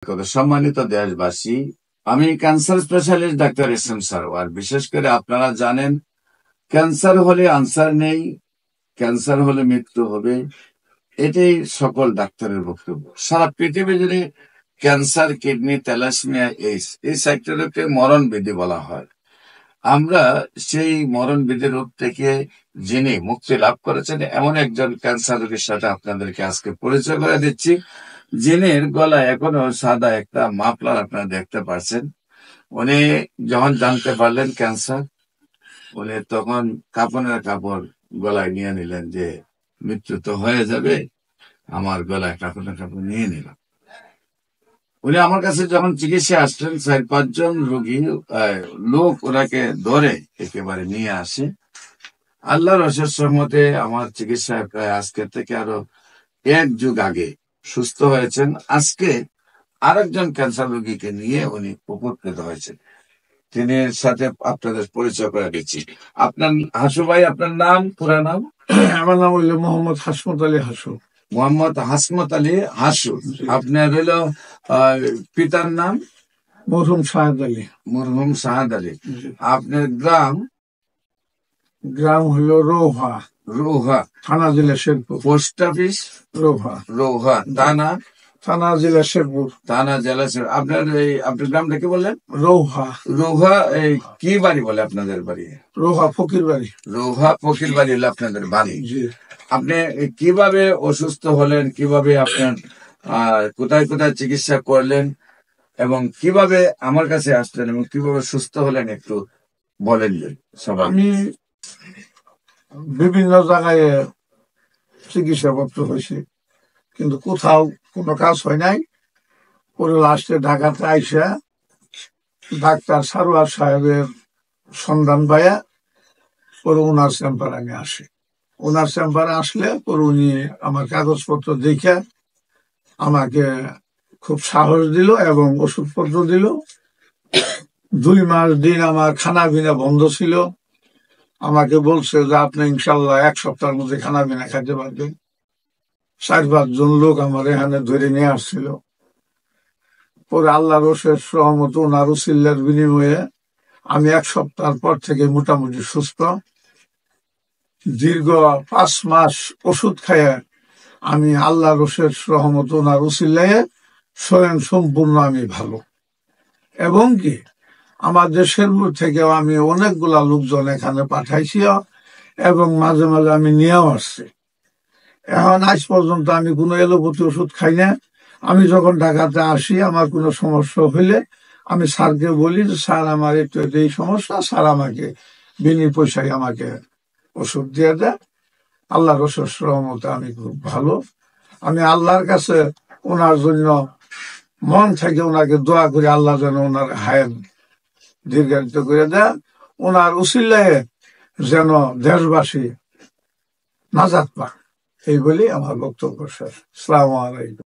সম্মানিত দেশবাসী, আমি cancer specialist doctor S M Sarwar. বিশেষ করে আপনারা জানেন, ক্যান্সার হলে আনসার নেই, ক্যান্সার হলে মৃত্যু হবে, এটাই সকল ডাক্তারের বক্তব্য। সারা পৃথিবী জুড়ে ক্যান্সার, কিডনি, থ্যালাসেমিয়া, এইডস এই সেক্টরকে মরণ বিধি বলা হয়। আমরা সেই মরণ বিধি রূপ থেকে যিনি মুক্তি লাভ করেছেন এমন একজন ক্যান্সার রোগীর সাথে আপনাদেরকে আজকে পরিচয় করে দিচ্ছি, যিনির গলায় এখনো সাদা একটা মাফলার আপনারা দেখতে পাচ্ছেন। উনি যখন জানতে পারলেন ক্যান্সার, উনি তখন কাপড়ের কাপড় গলায় নিয়ে নিলেন যে মৃত্যু তো হয়ে যাবে, আমার গলায় কাপড়ের কাপড় নিয়ে নিলাম। উনি আমার কাছে যখন চিকিৎসা আসলেন, 4-5 জন রোগী লোক ওনাকে ধরে একেবারে নিয়ে আসে। আল্লাহর অশেষ রহমতে আমার চিকিৎসায় প্রায় আজকের থেকে আরো 1 যুগ আগে সুস্থ হয়েছেন। আজকে আরেকজন ক্যান্সার রোগীকে নিয়ে উনি উপকৃত হয়েছেন। তিনি সাথে আপনাদের পরিচয় করে দিচ্ছি। আপনার হাসু ভাই, আপনার নাম, পুরা নাম? আমার নাম হইল মোহাম্মদ হাসমত আলী হাসু। মোহাম্মদ হাসমত আলী হাসু। আপনার হইল পিতার নাম? মরহুম শাহাদ আলী। মরহুম শাহাদ আলী। আপনার গ্রাম? গ্রাম হইল রৌহা। রৌহা থানা জেলা শেরপুর। Post office? রৌহা। রৌহা থানা জেলা শেরপুর। থানা জেলা শেরপুর। আপনার গ্রামটা কি বললেন? রৌহা। রৌহা কি বাড়ি বলে আপনাদের বাড়ি? রৌহা ফকির বাড়ি। রৌহা ফকির বাড়ি হলো আপনাদের বাড়ি। আপনি কিভাবে অসুস্থ হলেন, কিভাবে আপনার কোথায় কোথায় চিকিৎসা করলেন এবং কিভাবে আমার কাছে আসলেন এবং কিভাবে সুস্থ হলেন একটু বলেন। আমি বিভিন্ন জায়গায় চিকিৎসা পত্র হয়েছে, কিন্তু কোথাও কোনো কাজ হয় নাই। পরে লাস্টে ঢাকাতে আইসা ডাক্তার সারোয়ার সাহেবের সন্ধান পাইয়া পরে ওনার চেম্বারে আমি আসি। ওনার চেম্বারে আসলে পরে উনি আমার কাগজপত্র দেখে আমাকে খুব সাহস দিল এবং ওষুধপত্র দিল। 2 মাস দিন আমার খানা পিনা বন্ধ ছিল। আমাকে বলছে যে আপনি ইনশাল্লাহ 1 সপ্তাহের মধ্যে খানা পিনা খাইতে পারবেন। 4-5 জন লোক আমার এখানে ধরে নিয়ে আসছিল। পরে আল্লাহর অশেষ রহমত, ওনার উসিলার বিনিময়ে আমি 1 সপ্তাহ পর থেকে মোটামুটি সুস্থ। দীর্ঘ 5 মাস ওষুধ খাইয়ে আমি আল্লাহর অশেষ রহমত, ওনার উসিলায় স্বয়ং সম্পূর্ণ আমি ভালো। এবং কি আমাদের শেরপুর থেকেও আমি অনেকগুলা লোকজন এখানে পাঠাইছি এবং মাঝে মাঝে আমি নিয়েও আসছি। এখন আজ পর্যন্ত আমি কোনো এলোপ্যাথি ওষুধ খাই না। আমি যখন ঢাকাতে আসি, আমার কোনো সমস্যা হইলে আমি স্যারকে বলি যে স্যার আমার একটু এই সমস্যা, স্যার আমাকে বিনি পয়সায় আমাকে ওষুধ দিয়ে দেয়। আল্লাহর অশেষ রহমতে আমি খুব ভালো। আমি আল্লাহর কাছে ওনার জন্য মন থেকে ওনাকে দোয়া করি, আল্লাহ যেন ওনার হায়াত দীর্ঘায়িত করে দেয়। ওনার উসিলায় যেন দেশবাসী নাজাত পায়, এই বলেই আমার বক্তব্য শেষ। আসসালামু আলাইকুম।